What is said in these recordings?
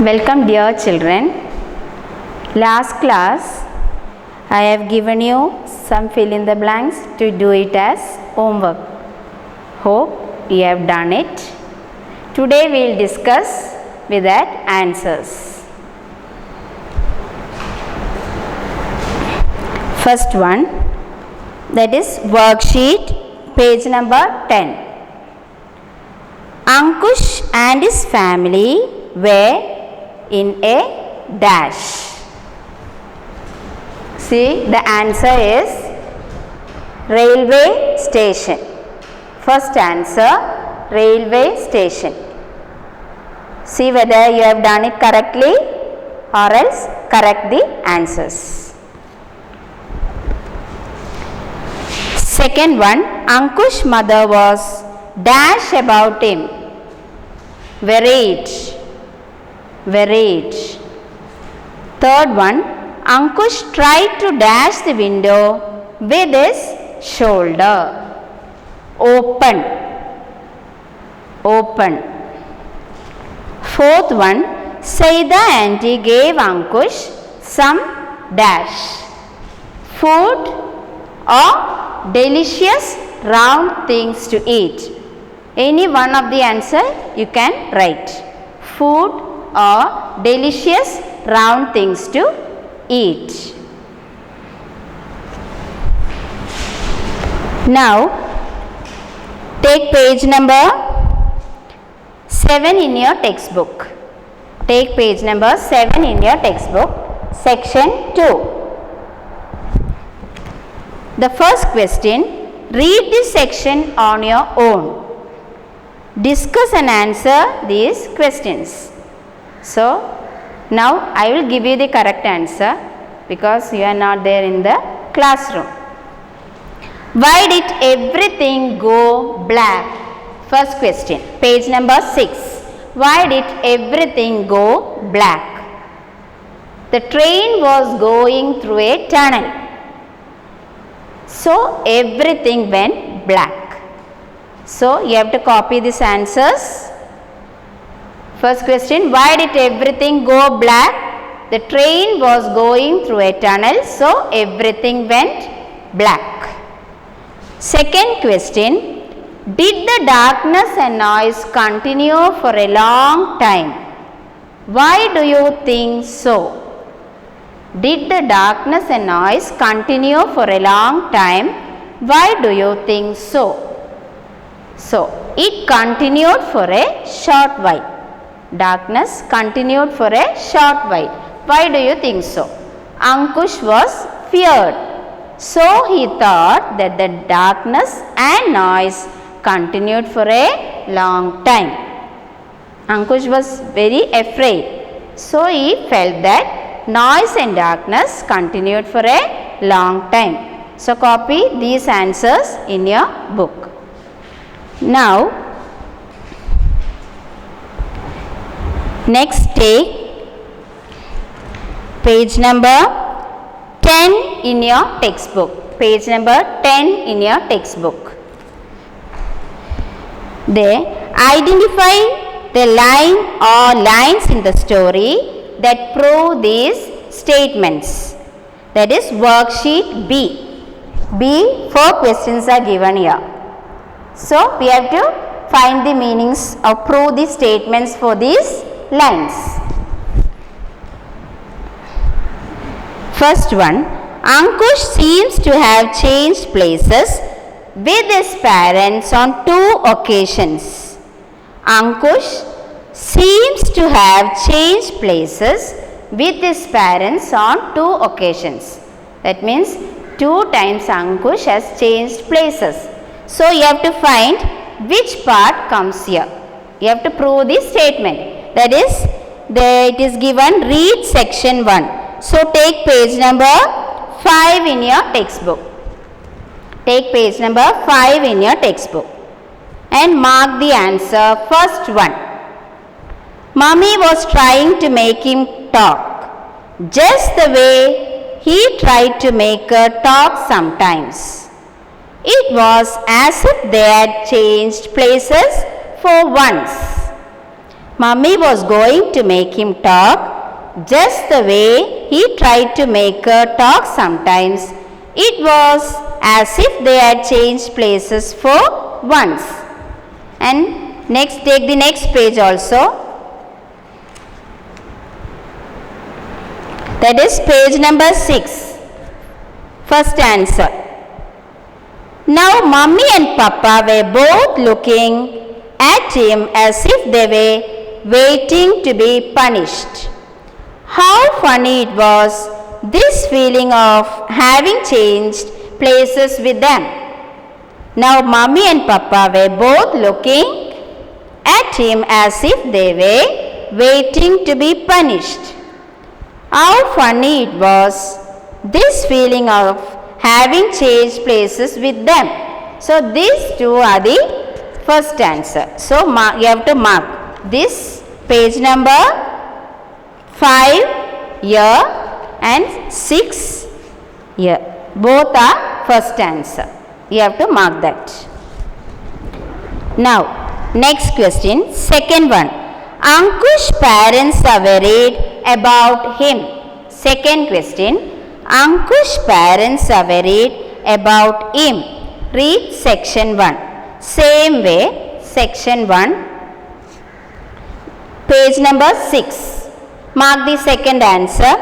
Welcome dear children. Last class I have given you some fill in the blanks to do it as homework. Hope you have done it. Today we will discuss with that answers. First one, that is worksheet page number 10. Ankush and his family were in a dash. See, the answer is railway station. First answer, railway station. See whether you have done it correctly or else correct the answers. Second one, Ankush's mother was dash about him. Worried. Worried. Third one, Ankush tried to dash the window with his shoulder. Open. Open. Fourth one, Saida aunty gave Ankush some dash. Food or delicious round things to eat. Any one of the answer you can write. Food or delicious round things to eat. Now take page number 7 in your textbook. Take page number 7 in your textbook, section 2. The first question, read this section on your own. Discuss and answer these questions. So, now I will give you the correct answer because you are not there in the classroom. Why did everything go black? First question, page number 6. Why did everything go black? The train was going through a tunnel. So, everything went black. So, you have to copy these answers. First question, why did everything go black? The train was going through a tunnel, so everything went black. Second question, did the darkness and noise continue for a long time? Why do you think so? Did the darkness and noise continue for a long time? Why do you think so? So, it continued for a short while. Darkness continued for a short while. Why do you think so? Ankush was feared. So, he thought that the darkness and noise continued for a long time. Ankush was very afraid. So, he felt that noise and darkness continued for a long time. So, copy these answers in your book. Now, next take page number 10 in your textbook. Page number 10 in your textbook. There, identify the line or lines in the story that prove these statements. That is worksheet B. B, 4 questions are given here. So, we have to find the meanings or prove the statements for these lines. First one, Ankush seems to have changed places with his parents on 2 occasions. Ankush seems to have changed places with his parents on 2 occasions. That means 2 times Ankush has changed places. So, you have to find which part comes here. You have to prove this statement. That is, it is given read section 1. So, take page number 5 in your textbook. Take page number 5 in your textbook and mark the answer. First one. Mummy was trying to make him talk just the way he tried to make her talk sometimes. It was as if they had changed places for once. Mummy was going to make him talk just the way he tried to make her talk sometimes. It was as if they had changed places for once. And next, take the next page also. That is page number 6. First answer. Now Mummy and Papa were both looking at him as if they were waiting to be punished. How funny it was, this feeling of having changed places with them. Now Mummy and Papa were both looking at him as if they were waiting to be punished. How funny it was, this feeling of having changed places with them. So these two are the first answer. So you have to mark this page number 5 here and 6 here. Both are first answer. You have to mark that. Now, next question, second one. Ankush's parents are worried about him. Second question. Ankush's parents are worried about him. Read section 1. Same way, section 1. Page number 6. Mark the second answer.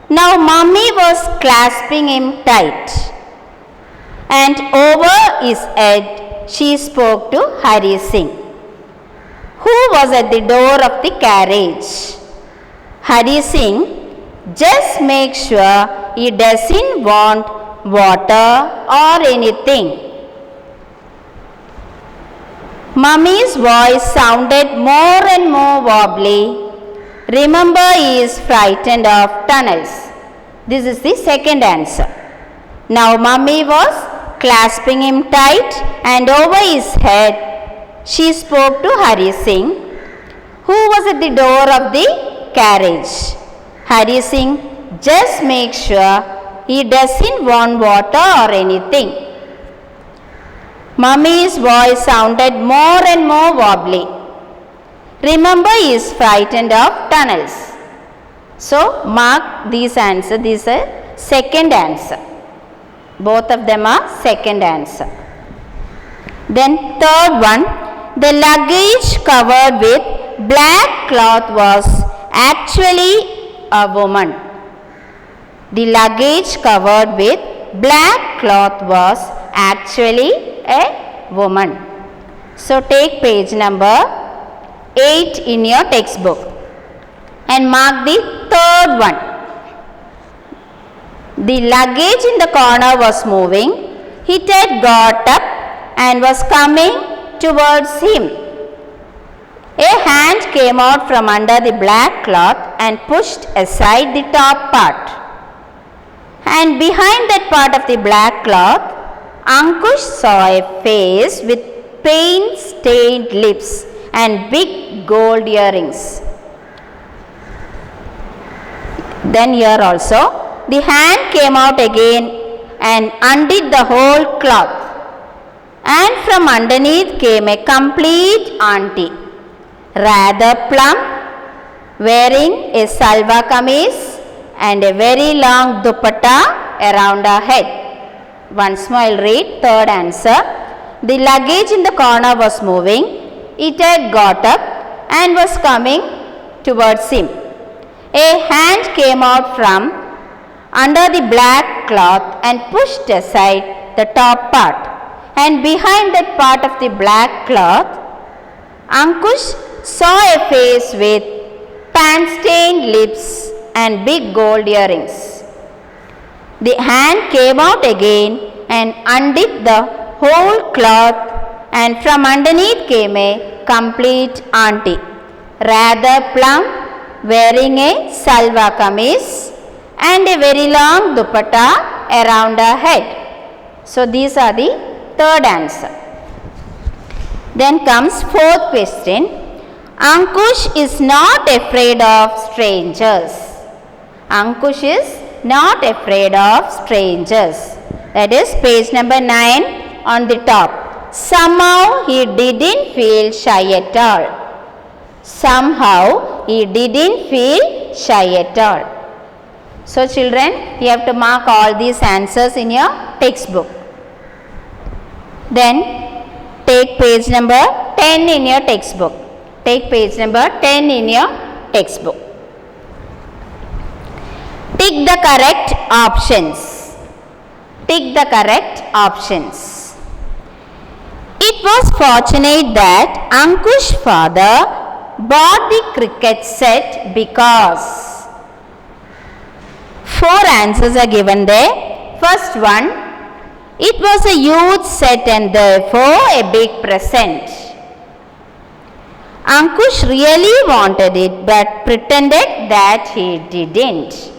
Now Mummy was clasping him tight, and over his head she spoke to Hari Singh, who was at the door of the carriage. Hari Singh, just make sure he doesn't want water or anything. Mummy's voice sounded more and more wobbly. Remember, he is frightened of tunnels. This is the second answer. Now Mummy was clasping him tight, and over his head she spoke to Hari Singh, who was at the door of the carriage. Hari Singh, just make sure he doesn't want water or anything. Mummy's voice sounded more and more wobbly. Remember, he is frightened of tunnels. So mark these answers. This is second answer. Both of them are second answer. Then third one. The luggage covered with black cloth was actually a woman. The luggage covered with black cloth was actually a woman. So take page number 8 in your textbook and mark the third one. The luggage in the corner was moving. It had got up and was coming towards him. A hand came out from under the black cloth and pushed aside the top part. And behind that part of the black cloth, Ankush saw a face with paint-stained lips and big gold earrings. Then here also, the hand came out again and undid the whole cloth. And from underneath came a complete auntie, rather plump, wearing a salwar kameez and a very long dupatta around her head. Once more I'll read third answer. The luggage in the corner was moving. It had got up and was coming towards him. A hand came out from under the black cloth and pushed aside the top part. And behind that part of the black cloth, Ankush saw a face with paint-stained lips and big gold earrings. The hand came out again and undid the whole cloth, and from underneath came a complete auntie, rather plump, wearing a salwar kameez and a very long dupatta around her head. So these are the third answer. Then comes fourth question. Ankush is not afraid of strangers. Ankush is not afraid of strangers. That is page number 9 on the top. Somehow he didn't feel shy at all. Somehow he didn't feel shy at all. So children, you have to mark all these answers in your textbook. Then take page number 10 in your textbook. Take page number 10 in your textbook. Tick the correct options. Tick the correct options. It was fortunate that Ankush's father bought the cricket set because 4 answers are given there. First one, it was a huge set and therefore a big present. Ankush really wanted it but pretended that he didn't.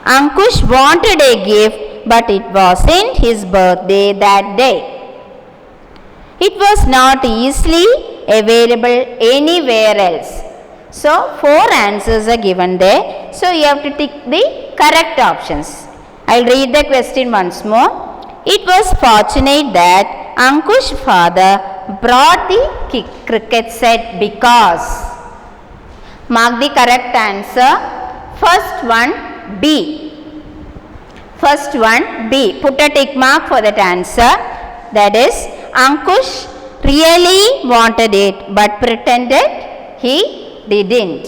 Ankush wanted a gift but it wasn't his birthday that day. It was not easily available anywhere else. So 4 answers are given there. So you have to tick the correct options. I'll read the question once more. It was fortunate that Ankush's father brought the cricket set because. Mark the correct answer. First one, B. First one, B. Put a tick mark for that answer. That is, Ankush really wanted it but pretended he didn't.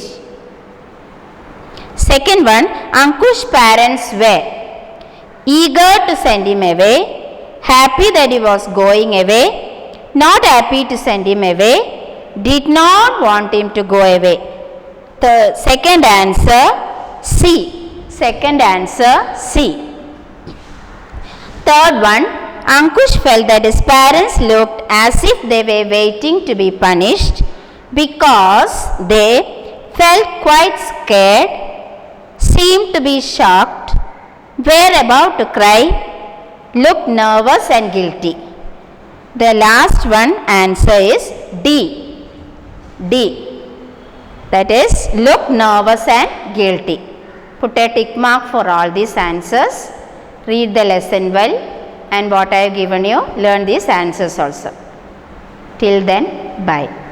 Second one, Ankush's parents were eager to send him away, happy that he was going away, not happy to send him away, did not want him to go away. The second answer, C. Second answer, C. Third one, Ankush felt that his parents looked as if they were waiting to be punished because they felt quite scared, seemed to be shocked, were about to cry, looked nervous and guilty. The last one answer is D. D. That is, look nervous and guilty. Put a tick mark for all these answers. Read the lesson well, and what I have given you, learn these answers also. Till then, bye.